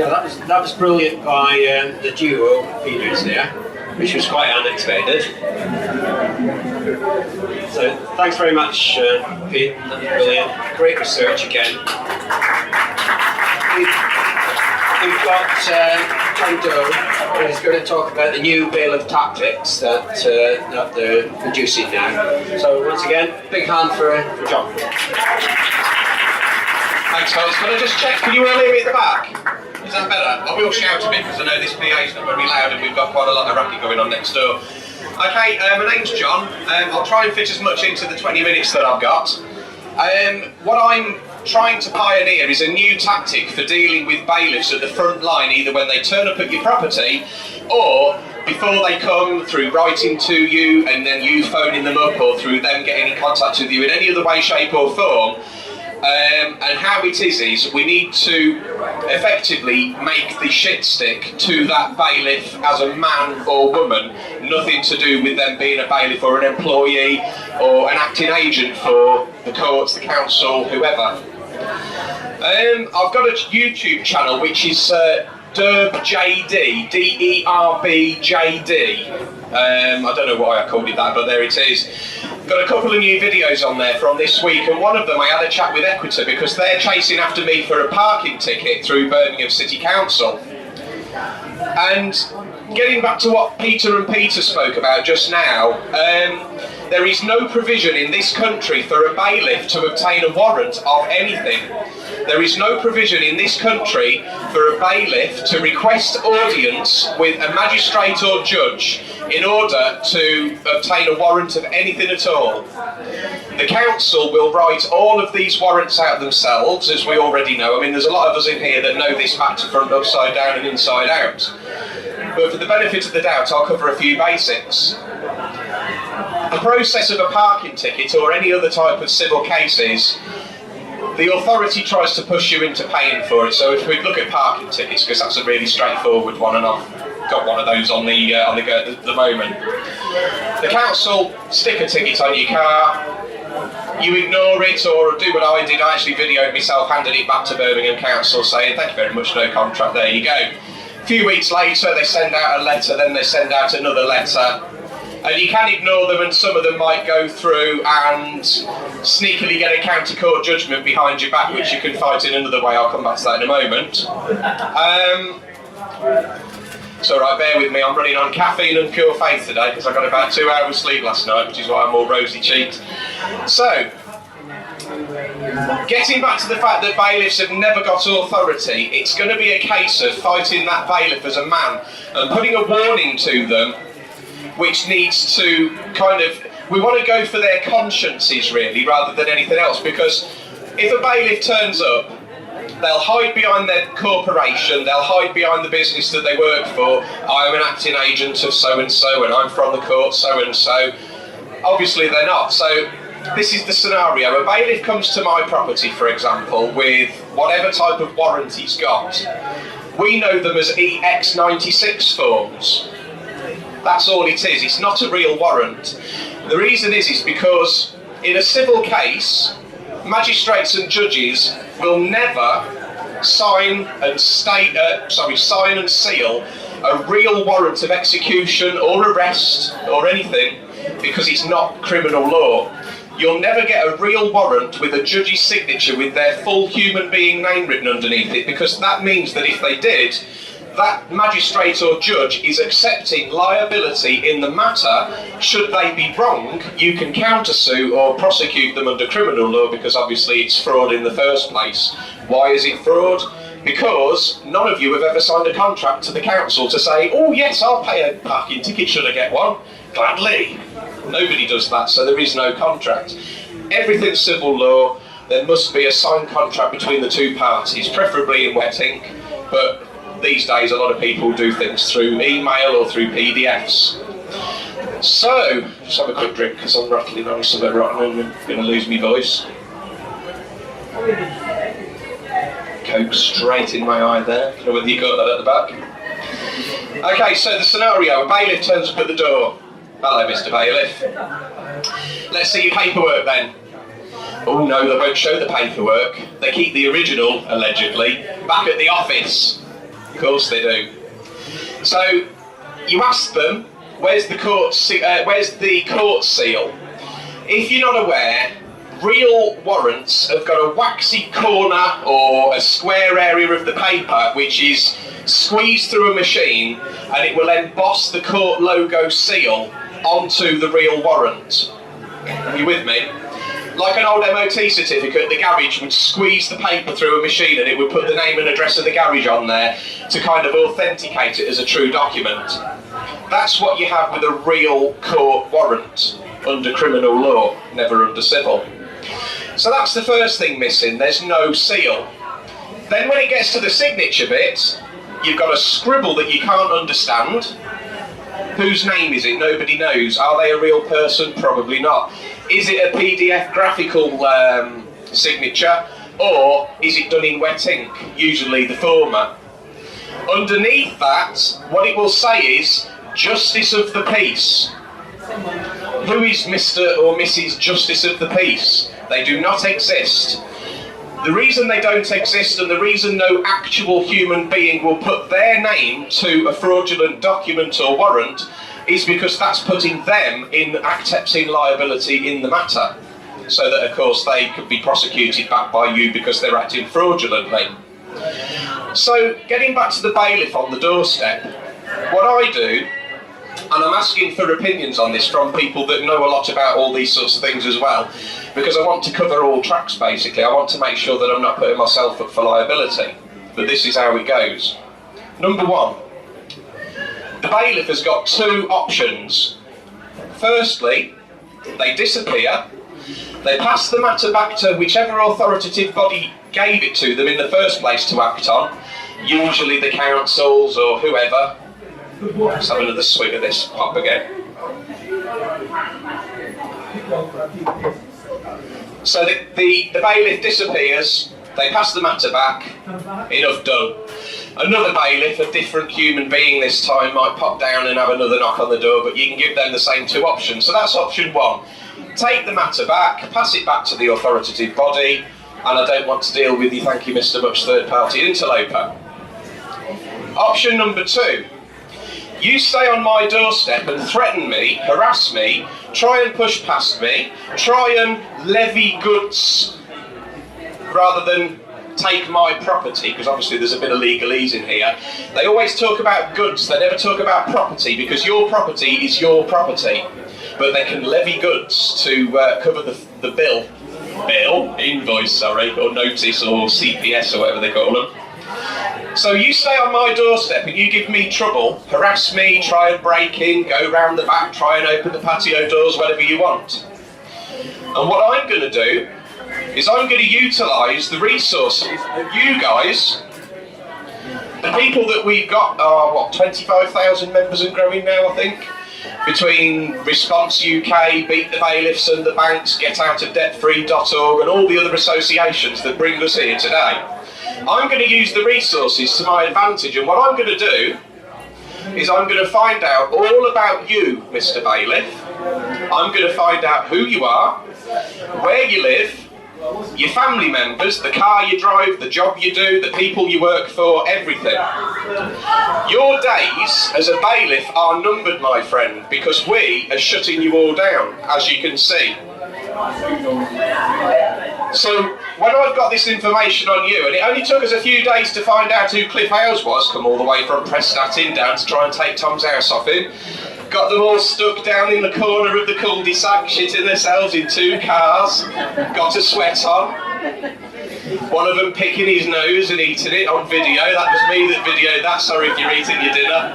Yeah, that was brilliant by the duo Peters there, which was quite unexpected. So thanks very much, Pete. That was brilliant. Great research again. We've got John Doe, who's going to talk about the new bailiff tactics that they're producing now. So once again, big hand for John. Thanks, fellas. Can I just check? Can you all hear me at the back? Is that better? I will shout a bit because I know this PA is not very loud and we've got quite a lot of racket going on next door. Okay, my name's John. I'll try and fit as much into the 20 minutes that I've got. What I'm trying to pioneer is a new tactic for dealing with bailiffs at the front line, either when they turn up at your property or before they come, through writing to you and then you phoning them up, or through them getting in contact with you in any other way, shape or form. And how it is we need to effectively make the shit stick to that bailiff as a man or woman, nothing to do with them being a bailiff or an employee or an acting agent for the courts, the council, whoever. I've got a YouTube channel which is DerbJD, D-E-R-B-J-D. I don't know why I called it that, but there it is. Got a couple of new videos on there from this week, and one of them I had a chat with Equita because they're chasing after me for a parking ticket through Birmingham City Council. And getting back to what Peter and Peter spoke about just now, there is no provision in this country for a bailiff to obtain a warrant of anything. There is no provision in this country for a bailiff to request audience with a magistrate or judge in order to obtain a warrant of anything at all. The council will write all of these warrants out themselves, as we already know. I mean, there's a lot of us in here that know this back to front, upside down and inside out. But for the benefit of the doubt, I'll cover a few basics. The process of a parking ticket or any other type of civil cases, the authority tries to push you into paying for it. So if we look at parking tickets, because that's a really straightforward one, and I've got one of those on the go at the moment. The council stick a ticket on your car, you ignore it or do what I did. I actually videoed myself handing it back to Birmingham Council saying, thank you very much, no contract, there you go. A few weeks later they send out a letter, then they send out another letter. And you can ignore them, and some of them might go through and sneakily get a county court judgment behind your back, which you can fight in another way. I'll come back to that in a moment. It's alright, bear with me, I'm running on caffeine and pure faith today because I got about 2 hours sleep last night, which is why I'm all rosy cheeked. So, getting back to the fact that bailiffs have never got authority, it's going to be a case of fighting that bailiff as a man and putting a warning to them which needs to kind of, we want to go for their consciences really rather than anything else, because if a bailiff turns up, they'll hide behind their corporation, they'll hide behind the business that they work for. I am an acting agent of so-and-so and I'm from the court so-and-so. Obviously they're not. So this is the scenario. A bailiff comes to my property, for example, with whatever type of warrant he's got. We know them as EX96 forms. That's all it is. It's not a real warrant. The reason is because in a civil case, magistrates and judges will never sign and seal a real warrant of execution or arrest or anything, because it's not criminal law. You'll never get a real warrant with a judge's signature with their full human being name written underneath it, because that means that if they did, that magistrate or judge is accepting liability in the matter. Should they be wrong, you can countersue or prosecute them under criminal law, because obviously it's fraud in the first place. Why is it fraud? Because none of you have ever signed a contract to the council to say, oh yes, I'll pay a parking ticket should I get one. Gladly. Nobody does that, so there is no contract. Everything's civil law. There must be a signed contract between the two parties, preferably in wet ink, but these days a lot of people do things through email or through PDFs. So, just have a quick drink because I'm rattling on something rotten and I'm going to lose my voice. Coke straight in my eye there. I don't know whether you got that at the back. Okay, so the scenario, a bailiff turns up at the door. Hello, Mr. Bailiff. Let's see your paperwork then. Oh no, they won't show the paperwork. They keep the original, allegedly, back at the office. Of course they do. So you ask them, where's the court seal? If you're not aware, real warrants have got a waxy corner or a square area of the paper which is squeezed through a machine, and it will emboss the court logo seal onto the real warrant. Are you with me? Like an old MOT certificate, the garage would squeeze the paper through a machine and it would put the name and address of the garage on there to kind of authenticate it as a true document. That's what you have with a real court warrant under criminal law, never under civil. So that's the first thing missing, there's no seal. Then when it gets to the signature bit, you've got a scribble that you can't understand. Whose name is it? Nobody knows. Are they a real person? Probably not. Is it a PDF graphical signature, or is it done in wet ink? Usually the former. Underneath that, what it will say is Justice of the Peace. Who is Mr. or Mrs. Justice of the Peace? They do not exist. The reason they don't exist, and the reason no actual human being will put their name to a fraudulent document or warrant, is because that's putting them in accepting liability in the matter, so that of course they could be prosecuted back by you because they're acting fraudulently. So getting back to the bailiff on the doorstep, what I do, and I'm asking for opinions on this from people that know a lot about all these sorts of things as well, because I want to cover all tracks basically. I want to make sure that I'm not putting myself up for liability, but this is how it goes. Number one, the bailiff has got two options. Firstly, they disappear, they pass the matter back to whichever authoritative body gave it to them in the first place to act on, usually the councils or whoever. Let's have another swig of this pop again. So the bailiff disappears, they pass the matter back, enough done. Another bailiff, a different human being this time, might pop down and have another knock on the door, but you can give them the same two options. So that's option one. Take the matter back, pass it back to the authoritative body, and I don't want to deal with you, thank you Mr. Much third party interloper. Option number two. You stay on my doorstep and threaten me, harass me, try and push past me, try and levy goods rather than take my property, because obviously there's a bit of legalese in here. They always talk about goods, they never talk about property, because your property is your property. But they can levy goods to cover the invoice, or notice, or CPS, or whatever they call them. So you stay on my doorstep and you give me trouble, harass me, try and break in, go round the back, try and open the patio doors, whatever you want. And what I'm going to do is I'm going to utilise the resources of you guys. The people that we've got are, 25,000 members and growing now, I think. Between Response UK, Beat the Bailiffs and the Banks, GetOutOfDebtFree.org and all the other associations that bring us here today. I'm going to use the resources to my advantage, and what I'm going to do is I'm going to find out all about you, Mr. Bailiff. I'm going to find out who you are, where you live, your family members, the car you drive, the job you do, the people you work for, everything. Your days as a bailiff are numbered, my friend, because we are shutting you all down, as you can see. So when I've got this information on you, and it only took us a few days to find out who Cliff Hales was, come all the way from Prestatyn down to try and take Tom's house off him, got them all stuck down in the corner of the cul-de-sac, shitting themselves in two cars, got a sweat on. One of them picking his nose and eating it on video. That was me that videoed that. Sorry if you're eating your dinner.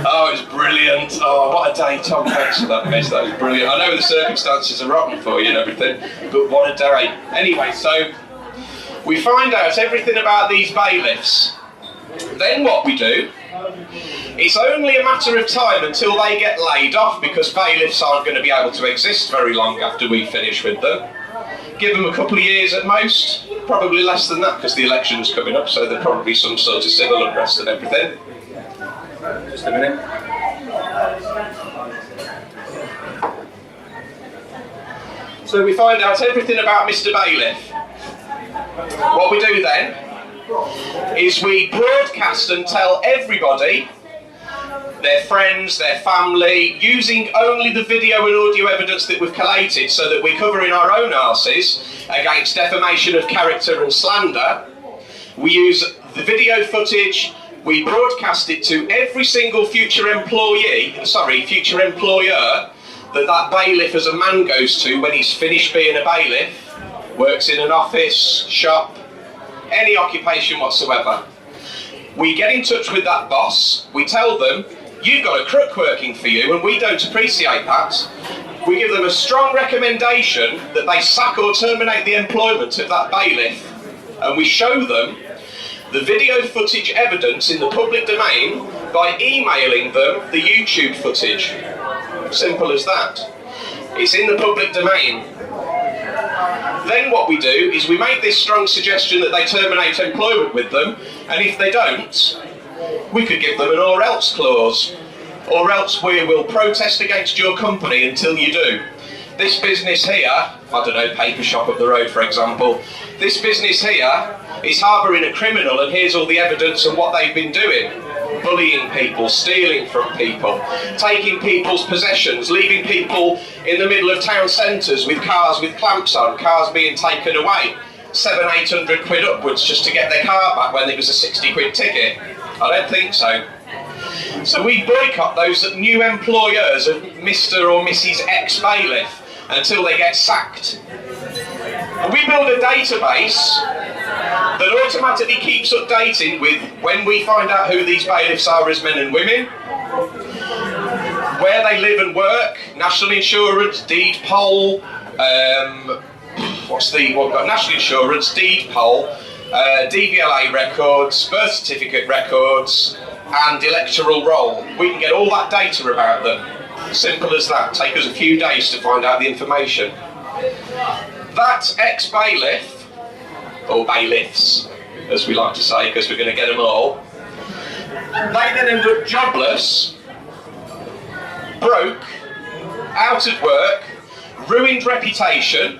Oh, it was brilliant. Oh, what a day, Tom. Thanks for that mess. That was brilliant. I know the circumstances are rotten for you and everything, but what a day. Anyway, so we find out everything about these bailiffs. Then what we do, it's only a matter of time until they get laid off, because bailiffs aren't going to be able to exist very long after we finish with them. Give them a couple of years at most, probably less than that because the election's coming up, so there'll probably be some sort of civil unrest and everything. Just a minute. So we find out everything about Mr. Bailiff. What we do then is we broadcast and tell everybody, their friends, their family, using only the video and audio evidence that we've collated so that we're covering our own arses against defamation of character and slander. We use the video footage, we broadcast it to every single future employer that bailiff as a man goes to when he's finished being a bailiff, works in an office, shop, any occupation whatsoever. We get in touch with that boss, we tell them, you've got a crook working for you and we don't appreciate that. We give them a strong recommendation that they sack or terminate the employment of that bailiff, and we show them the video footage evidence in the public domain by emailing them the YouTube footage. Simple as that. It's in the public domain. Then what we do is we make this strong suggestion that they terminate employment with them, and if they don't, we could give them an or else clause. Or else we will protest against your company until you do. This business here, I don't know, paper shop up the road for example, this business here is harbouring a criminal and here's all the evidence of what they've been doing. Bullying people, stealing from people, taking people's possessions, leaving people in the middle of town centres with cars with clamps on, cars being taken away, 700-800 quid upwards just to get their car back when it was a 60 quid ticket. I don't think so. So we boycott those new employers of Mr. or Mrs. ex-bailiff until they get sacked. And we build a database that automatically keeps updating with when we find out who these bailiffs are as men and women, where they live and work, national insurance, deed poll, national insurance, deed poll, DVLA records, birth certificate records, and electoral roll. We can get all that data about them. Simple as that. Take us a few days to find out the information. That ex-bailiff, or bailiffs, as we like to say, because we're going to get them all, they then end up jobless, broke, out of work, ruined reputation,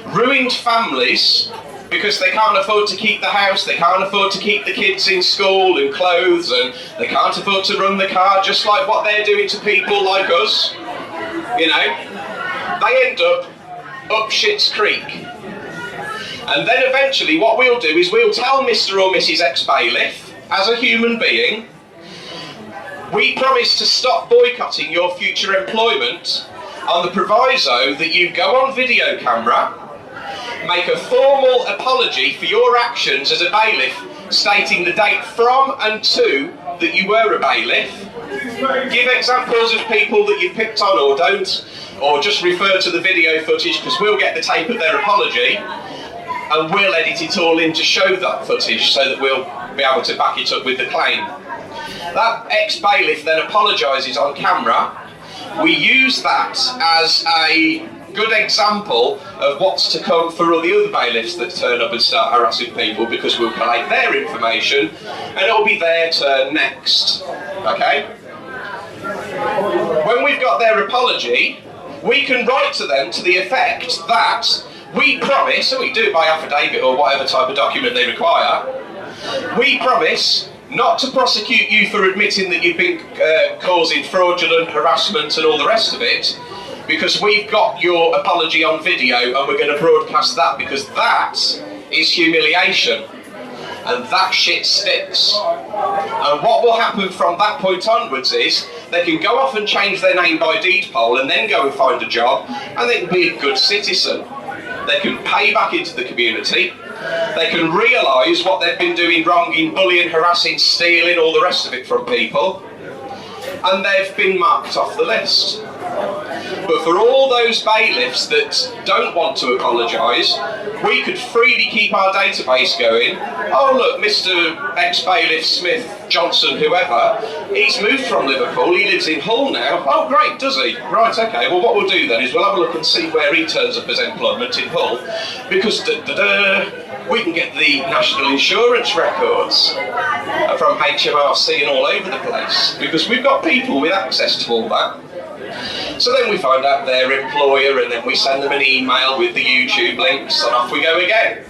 ruined families, because they can't afford to keep the house, they can't afford to keep the kids in school and clothes, and they can't afford to run the car, just like what they're doing to people like us. You know, they end up shit's creek. And then eventually what we'll do is we'll tell Mr. or Mrs. ex-bailiff, as a human being, we promise to stop boycotting your future employment on the proviso that you go on video camera, make a formal apology for your actions as a bailiff, stating the date from and to that you were a bailiff, give examples of people that you've picked on or don't, or just refer to the video footage because we'll get the tape of their apology and we'll edit it all in to show that footage so that we'll be able to back it up with the claim. That ex-bailiff then apologises on camera. We use that as a good example of what's to come for all the other bailiffs that turn up and start harassing people, because we'll collate their information and it'll be their turn next. Okay? When we've got their apology, we can write to them to the effect that we promise, and we do it by affidavit or whatever type of document they require, we promise not to prosecute you for admitting that you've been causing fraudulent harassment and all the rest of it, because we've got your apology on video and we're going to broadcast that, because that is humiliation and that shit sticks. And what will happen from that point onwards is they can go off and change their name by deed poll and then go and find a job, and they can be a good citizen. They can pay back into the community. They can realise what they've been doing wrong in bullying, harassing, stealing, all the rest of it from people, and they've been marked off the list. But for all those bailiffs that don't want to apologise, we could freely keep our database going. Oh look, Mr. ex-bailiff Smith, Johnson, whoever, he's moved from Liverpool, he lives in Hull now. Oh great, does he? Right, okay, well what we'll do then is we'll have a look and see where he turns up as employment in Hull, because we can get the national insurance records from HMRC and all over the place, because we've got people with access to all that. So then we find out their employer, and then we send them an email with the YouTube links, and off we go again.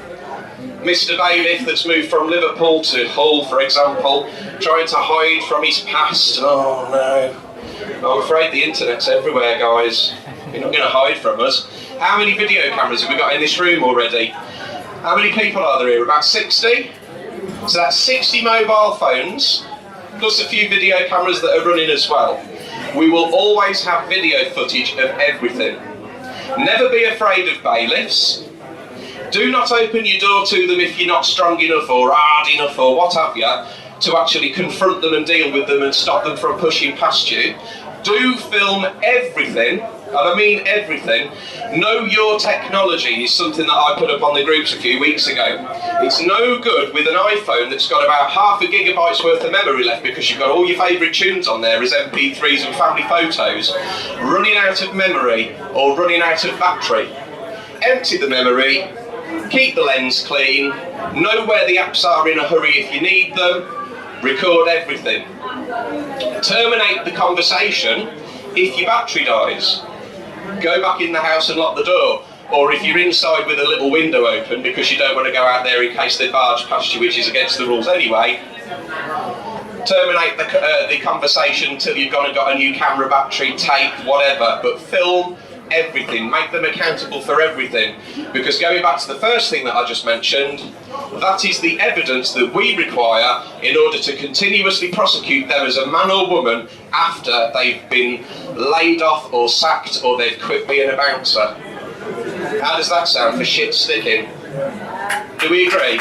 Mr. Bailiff that's moved from Liverpool to Hull, for example, trying to hide from his past. Oh no. I'm afraid the internet's everywhere, guys. You're not going to hide from us. How many video cameras have we got in this room already? How many people are there here? About 60? So that's 60 mobile phones, plus a few video cameras that are running as well. We will always have video footage of everything. Never be afraid of bailiffs. Do not open your door to them if you're not strong enough or hard enough or what have you to actually confront them and deal with them and stop them from pushing past you. Do film everything, and I mean everything. Know your technology is something that I put up on the groups a few weeks ago. It's no good with an iPhone that's got about half a gigabyte's worth of memory left because you've got all your favourite tunes on there as MP3s and family photos, running out of memory or running out of battery. Empty the memory, keep the lens clean, know where the apps are in a hurry if you need them, record everything. Terminate the conversation if your battery dies. Go back in the house and lock the door. Or if you're inside with a little window open because you don't want to go out there in case they barge past you, which is against the rules anyway, terminate the conversation until you've gone and got a new camera, battery, tape, whatever, but film everything, make them accountable for everything, because going back to the first thing that I just mentioned, that is the evidence that we require in order to continuously prosecute them as a man or woman after they've been laid off or sacked or they've quit being a bouncer. How does that sound for shit sticking? Do we agree?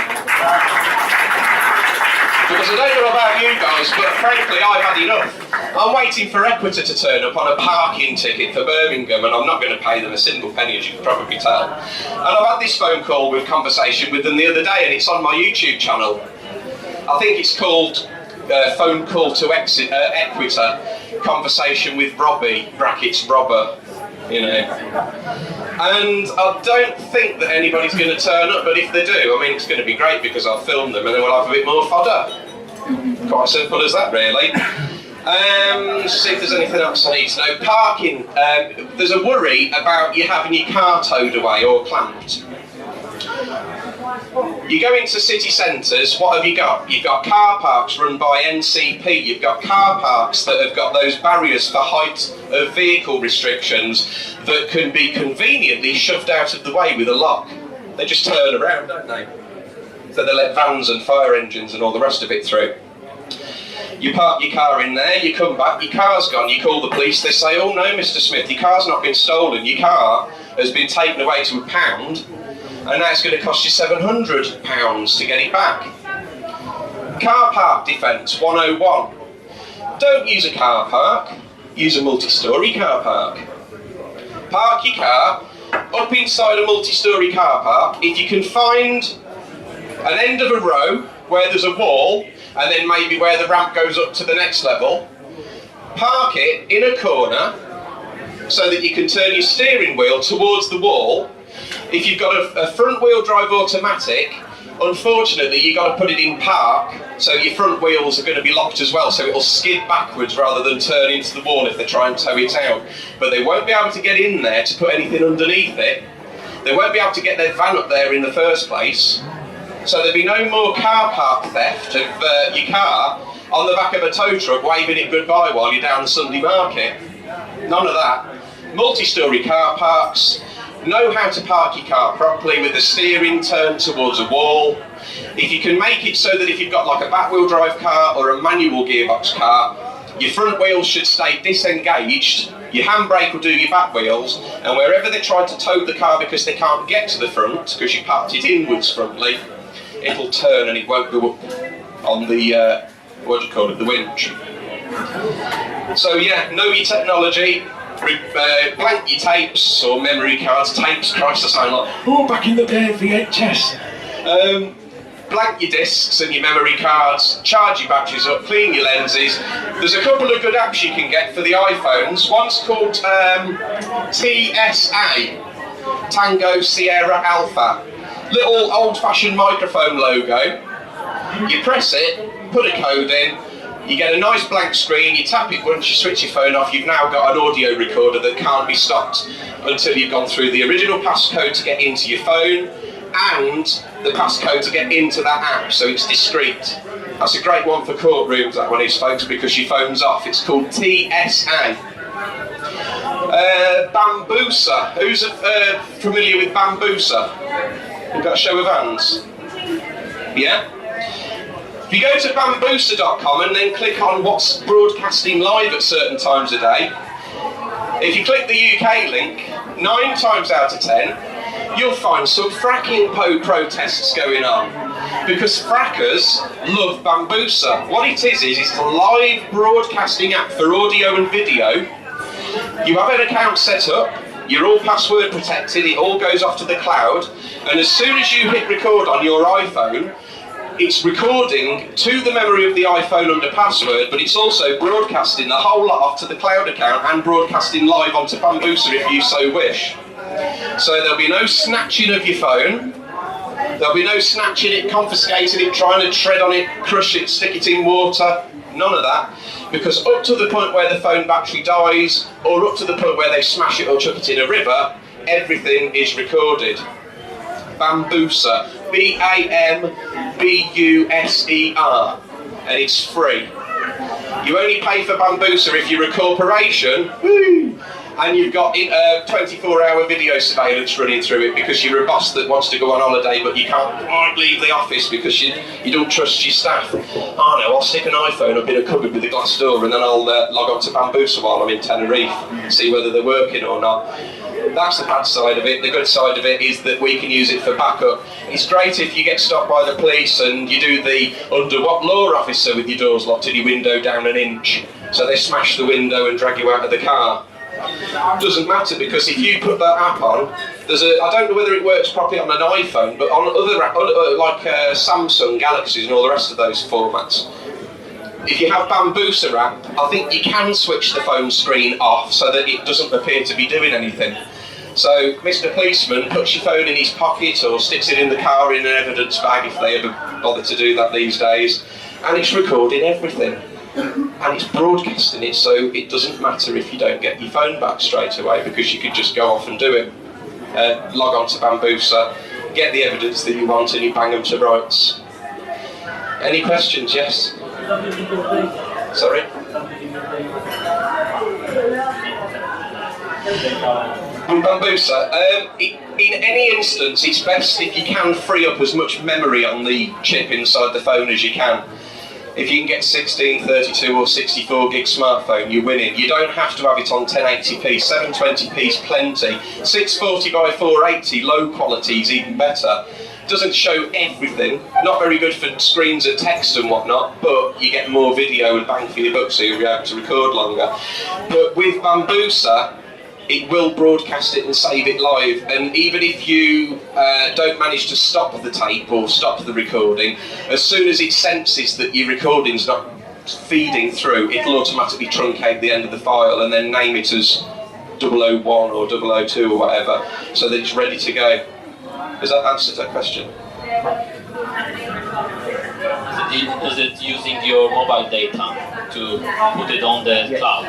Because I don't know about you guys, but frankly I've had enough. I'm waiting for Equita to turn up on a parking ticket for Birmingham, and I'm not going to pay them a single penny, as you can probably tell. And I've had this phone call with conversation with them the other day, and it's on my YouTube channel. I think it's called Phone Call to Equita, Conversation with Robbie, brackets Robber, you know. And I don't think that anybody's going to turn up, but if they do, I mean, it's going to be great because I'll film them and then we'll have a bit more fodder. Quite simple as that, really. See if there's anything else I need to know. Parking. There's a worry about you having your car towed away or clamped. You go into city centres, what have you got? You've got car parks run by NCP, you've got car parks that have got those barriers for height of vehicle restrictions that can be conveniently shoved out of the way with a lock. They just turn around, don't they? So they let vans and fire engines and all the rest of it through. You park your car in there, you come back, your car's gone, you call the police, they say, oh no Mr Smith, your car's not been stolen, your car has been taken away to £1, and now it's going to cost you £700 to get it back. Car park defence 101. Don't use a car park, use a multi-storey car park. Park your car up inside a multi-storey car park. If you can find an end of a row where there's a wall, and then maybe where the ramp goes up to the next level, park it in a corner so that you can turn your steering wheel towards the wall. If you've got a front wheel drive automatic, unfortunately you've got to put it in park, so your front wheels are going to be locked as well, so it'll skid backwards rather than turn into the wall if they try and tow it out. But they won't be able to get in there to put anything underneath it. They won't be able to get their van up there in the first place. So there'll be no more car park theft of your car on the back of a tow truck waving it goodbye while you're down the Sunday market. None of that. Multi-storey car parks. Know how to park your car properly with the steering turned towards a wall. If you can make it so that if you've got like a back-wheel drive car or a manual gearbox car, your front wheels should stay disengaged, your handbrake will do your back wheels, and wherever they try to tow the car because they can't get to the front, because you parked it inwards frontly, it'll turn and it won't go up on the, what do you call it, the winch. So yeah, know your technology, blank your tapes or memory cards, tapes, Christ I sound like, oh back in the day VHS. Blank your discs and your memory cards, charge your batteries up, clean your lenses. There's a couple of good apps you can get for the iPhones. One's called TSA, Tango Sierra Alpha. Little old-fashioned microphone logo. You press it, put a code in, you get a nice blank screen, you tap it once, you switch your phone off, you've now got an audio recorder that can't be stopped until you've gone through the original passcode to get into your phone, and the passcode to get into that app, so it's discreet. That's a great one for courtrooms, that one is, folks, because your phone's off. It's called TSA. Bambuser. Who's familiar with Bambuser? We've got a show of hands. Yeah? If you go to bambuser.com and then click on what's broadcasting live at certain times a day, if you click the UK link, 9 times out of 10, you'll find some fracking protests going on. Because frackers love Bambuser. What it is it's a live broadcasting app for audio and video. You have an account set up, you're all password protected, it all goes off to the cloud, and as soon as you hit record on your iPhone, it's recording to the memory of the iPhone under password, but it's also broadcasting the whole lot off to the cloud account and broadcasting live onto Bambuser if you so wish. So there'll be no snatching of your phone, there'll be no snatching it, confiscating it, trying to tread on it, crush it, stick it in water, none of that. Because up to the point where the phone battery dies, or up to the point where they smash it or chuck it in a river, everything is recorded. Bambuser, B-A-M-B-U-S-E-R, and it's free. You only pay for Bambuser if you're a corporation, woo, and you've got 24-hour video surveillance running through it because you're a boss that wants to go on holiday but you can't leave the office because you don't trust your staff. Oh no, I'll stick an iPhone up in a cupboard with a glass door and then I'll log on to Bambuser while I'm in Tenerife and see whether they're working or not. That's the bad side of it. The good side of it is that we can use it for backup. It's great if you get stopped by the police and you do the under what law officer with your doors locked and your window down an inch. So they smash the window and drag you out of the car. Doesn't matter because if you put that app on, I don't know whether it works properly on an iPhone, but on other like Samsung Galaxies and all the rest of those formats, if you have Bambuser app, I think you can switch the phone screen off so that it doesn't appear to be doing anything. So Mr. Policeman puts your phone in his pocket or sticks it in the car in an evidence bag if they ever bother to do that these days, and it's recording everything. And it's broadcasting it, so it doesn't matter if you don't get your phone back straight away because you could just go off and do it. Log on to Bambuser, get the evidence that you want and you bang them to rights. Any questions? Yes? Sorry? On Bambuser, in any instance it's best if you can free up as much memory on the chip inside the phone as you can. If you can get 16, 32 or 64 gig smartphone, you're winning. You don't have to have it on 1080p, 720p is plenty. 640 by 480, low quality is even better. Doesn't show everything, not very good for screens of text and whatnot, but you get more video and bang for your buck, so you'll be able to record longer. But with Bambuser, it will broadcast it and save it live, and even if you don't manage to stop the tape or stop the recording, as soon as it senses that your recording's not feeding through, it'll automatically truncate the end of the file and then name it as 001 or 002 or whatever, so that it's ready to go. Does that answer that question? Is it using your mobile data to put it on the cloud?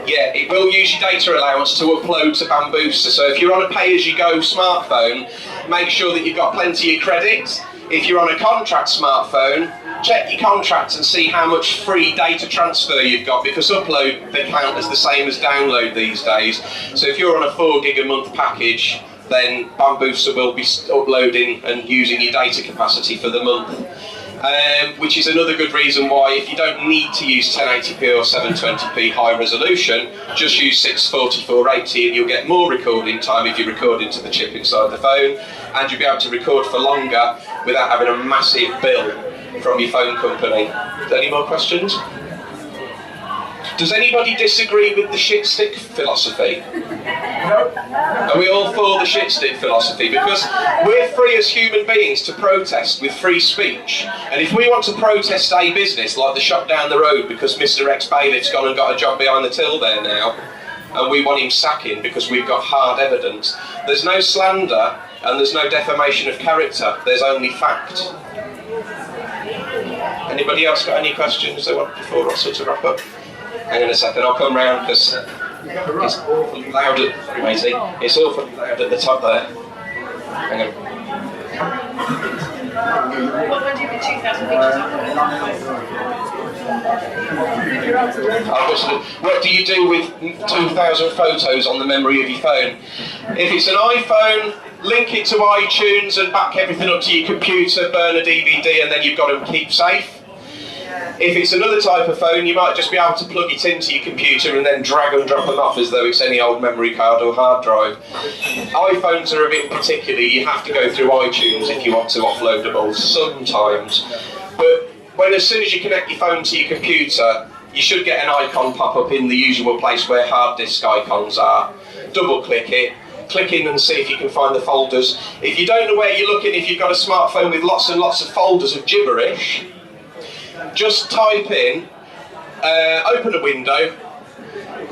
Yeah, it will use your data allowance to upload to Bambuser. So if you're on a pay-as-you-go smartphone, make sure that you've got plenty of credit. If you're on a contract smartphone, check your contract and see how much free data transfer you've got, because upload they count as the same as download these days. So if you're on a 4 gig a month package, then Bambuser will be uploading and using your data capacity for the month. Which is another good reason why, if you don't need to use 1080p or 720p high resolution, just use 640 480 and you'll get more recording time if you record into the chip inside the phone, and you'll be able to record for longer without having a massive bill from your phone company. Any more questions? Does anybody disagree with the shit stick philosophy? No. Are we all for the shit stick philosophy? Because we're free as human beings to protest with free speech. And if we want to protest a business like the shop down the road because Mr. Ex-Bailiff's gone and got a job behind the till there now, and we want him sacking because we've got hard evidence, there's no slander and there's no defamation of character, there's only fact. Anybody else got any questions they want before I sort of wrap up? Hang on a second, I'll come round because it's awfully loud at, sorry matey, it's awfully loud at the top there. Hang on. What do I do with 2,000 pictures What do you do with 2,000 photos on the memory of your phone? If it's an iPhone, link it to iTunes and back everything up to your computer, burn a DVD, and then you've got to keep safe. If it's another type of phone, you might just be able to plug it into your computer and then drag and drop them off as though it's any old memory card or hard drive. iPhones are a bit particular. You have to go through iTunes if you want to offload them all sometimes. But as soon as you connect your phone to your computer, you should get an icon pop up in the usual place where hard disk icons are. Double click it. Click in and see if you can find the folders. If you don't know where you're looking, if you've got a smartphone with lots and lots of folders of gibberish, just type in, open a window,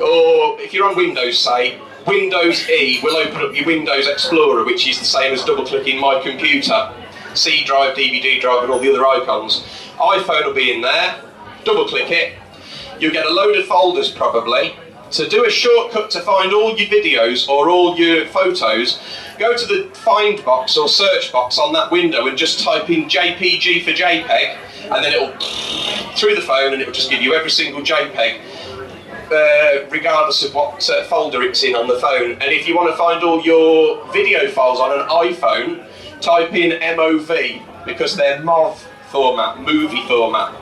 or if you're on Windows, say, Windows E will open up your Windows Explorer, which is the same as double-clicking My Computer, C drive, DVD drive, and all the other icons. iPhone will be in there, double-click it, you'll get a load of folders probably. To do a shortcut to find all your videos or all your photos, go to the find box or search box on that window and just type in JPG for JPEG, and then it'll through the phone and it'll just give you every single JPEG, regardless of what folder it's in on the phone. And if you want to find all your video files on an iPhone, type in MOV, because they're MOV format, movie format.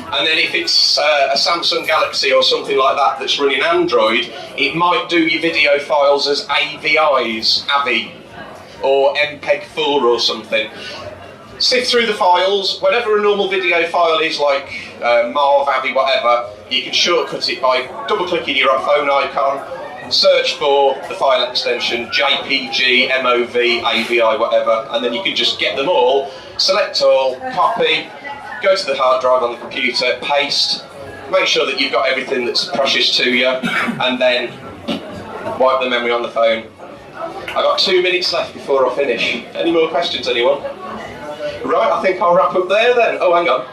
And then if it's a Samsung Galaxy or something like that that's running Android, it might do your video files as AVIs, AVI, or MPEG-4 or something. Sift through the files. Whatever a normal video file is, like MAV, AVI, whatever, you can shortcut it by double-clicking your phone icon, search for the file extension JPG, MOV, AVI, whatever, and then you can just get them all, select all, copy, go to the hard drive on the computer, paste, make sure that you've got everything that's precious to you, and then wipe the memory on the phone. I've got 2 minutes left before I finish. Any more questions, anyone? Right, I think I'll wrap up there then. Oh, hang on.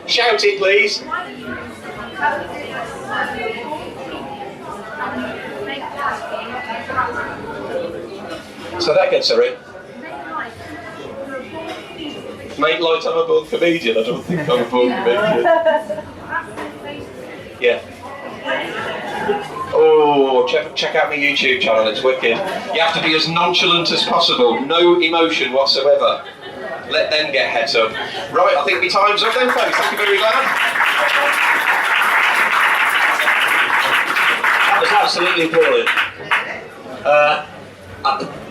Shout it, please. So that gets sorry. Make light I'm a born comedian. I don't think I'm a born comedian. Yeah. Oh, check out my YouTube channel, it's wicked. You have to be as nonchalant as possible, no emotion whatsoever. Let them get heads up. Right, I think my time's up then, folks. Thank you very much. That was absolutely brilliant.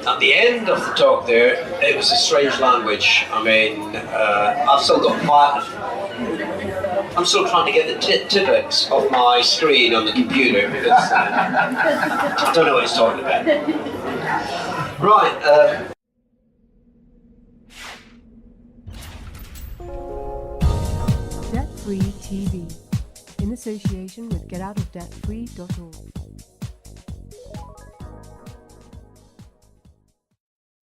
At the end of the talk there, it was a strange language. I mean, I've still got I'm still trying to get the typics off my screen on the computer because I don't know what he's talking about. Right. Debt Free TV, in association with GetOutOfDebtFree.org.